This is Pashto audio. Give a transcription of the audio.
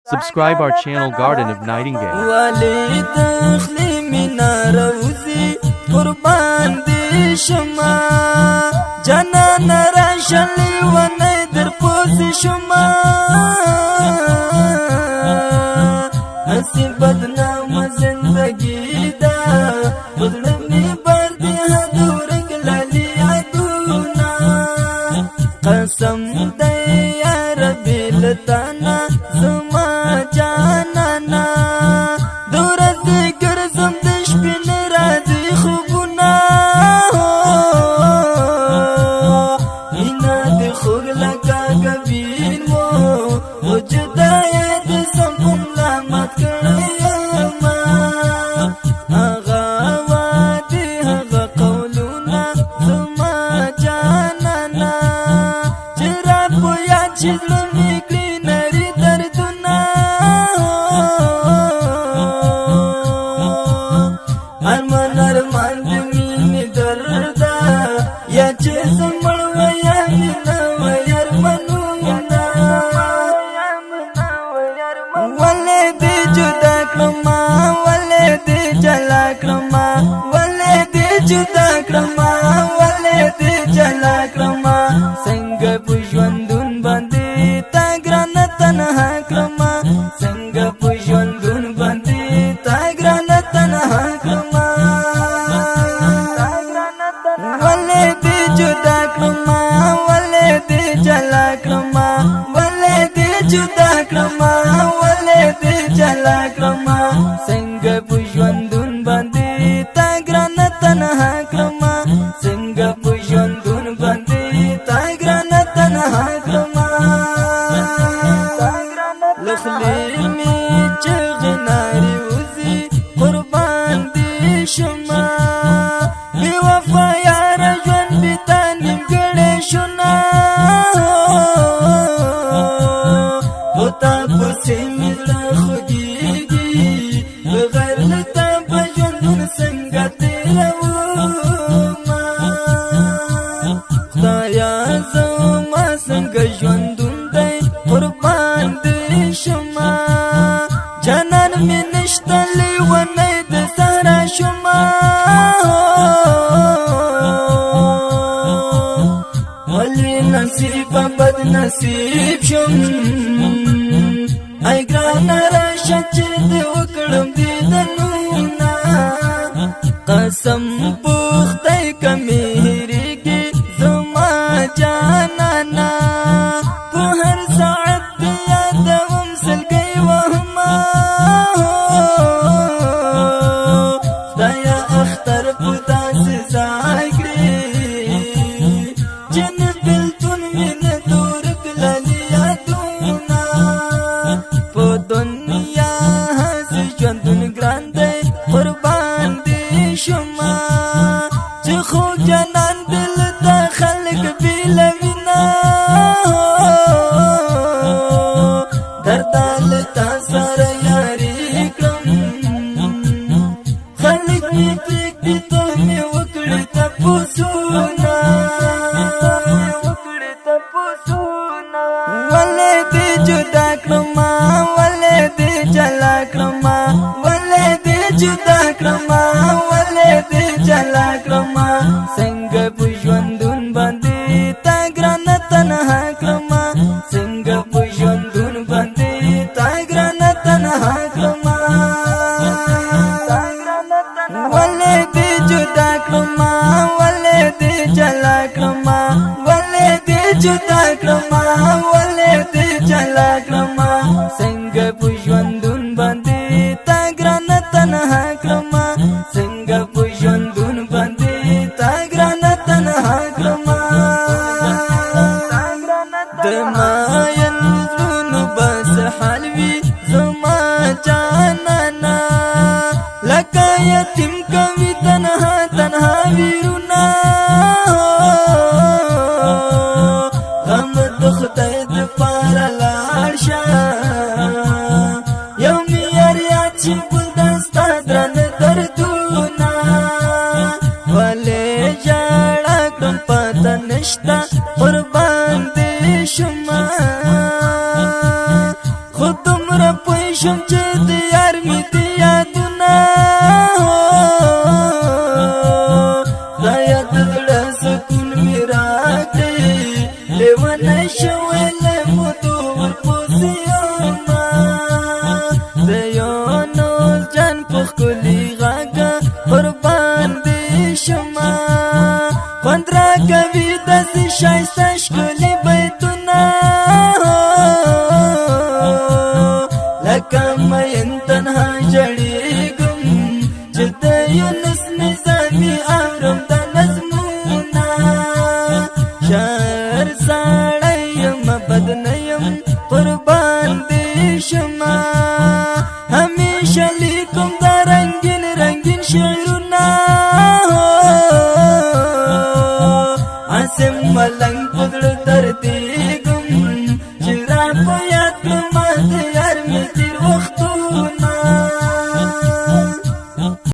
Subscribe our channel Garden of Nightingale. ولی دخلی مینا روزی قربان دی شما جنان راشلی و نیدر پوزی شما نصیب بدنام زندگی دا بدنمی بردی هدورنگ لالی عدونا قسم دی یا ربی لتانا زما جانانا دور ذکر زم دش بین راضی خوبنا اینا دی خوگ لگا گبین و جدای دی سمپن لامت کرایما آغا وادی آغا قولونا زما جانانا چرا پویا چیزلو میکلی نری دردونا ارمان ارمان دمینی دردا یا چیز مڑوا یا مینا و یرمنونا ولی دی جدا کرما ولی دی جلا کرما ولی دی جدا کرما ولی دی جلا کرما سنگ پوشوندون باندی تا گران تنها کرما سنگ پوشوندون باندی تا گران تنها کرما ولی دی جدا کرما ولی دی جلا کرما ولی دی جدا کرما ولی دی جلا کرما سنگ پوشوندون باندی تا گران تنها کرما سنگ پوشوندون باندی تا گران تنها کرما لخلی می چغناری وزی قربان دی شما بی وفا یار جون بیتانیم گڑی شنا ہوتا پسی مزلا خودیگی بغیر لتا پجوندون سنگا تیرا وما خدایا زما سنگا جوندون دی قربان دی شما جانان می نشتلی و نید سارا شما ولی نصیب بد نصیب شم ای گران راشد چه دی وکڑم دیدنونا قسم پوختی کمیری کی زما جانانا په هر ساعت یادوم سلګي وهما خدایا اختر پتا سزا کړی جن بلتون وین دور کللی یادونا په دنیا هز ژوندون ګران دی قربان دی شما چې خو جنان دل د خلق بیلوینا دردال تا سر یاری کم خلق می پریک دی تو می وکڑی تا پوسونا ولی دی جدا کرما ولی دی جلا کرما ولی دی جدا کرما ولی دی جلا کرما سنگ پوشوندون باندی تا گران تنها کرما سنگ پوشوندون باندی تا گران تنها کرما ولی دی جدا کرما ولی دی جلا کرما ولی دی جدا کرما ولی دی جلا کرما سنگ پوشوندون باندی تا گران تنها کرما سنگ پوشوندون باندی تا گران تنها کرما دماین زلونو بس حلوی زما جانانا لکا یتیم کوي تنها تنها ویرونا غم د خدای د پاره لاړ شه یو میار یا چې بل دستا درن دردونا ولې جاړه کوم پته نشتا قربان دی شما خود تمرا شم چې د یار می دی یادونه خدای د زړه سکون می راکړي لیونه شوی له مودو ورپسې یمه د یونس جان په ښکلي غږ قربان دې شمه خوند راکوي داسې ښایسته ښکلي بیتونه لکه مین تنها ژړېږم چې د یونس نظامي اورم د نظمونه شاعر سړی یم بد نه یم قربان دې شمه همیشه لیکم دا رنګین رنګین شعرونه عاصم ملنګ په زړه دردېږم چې را په یاد کړمه د یار مې تېر وختونه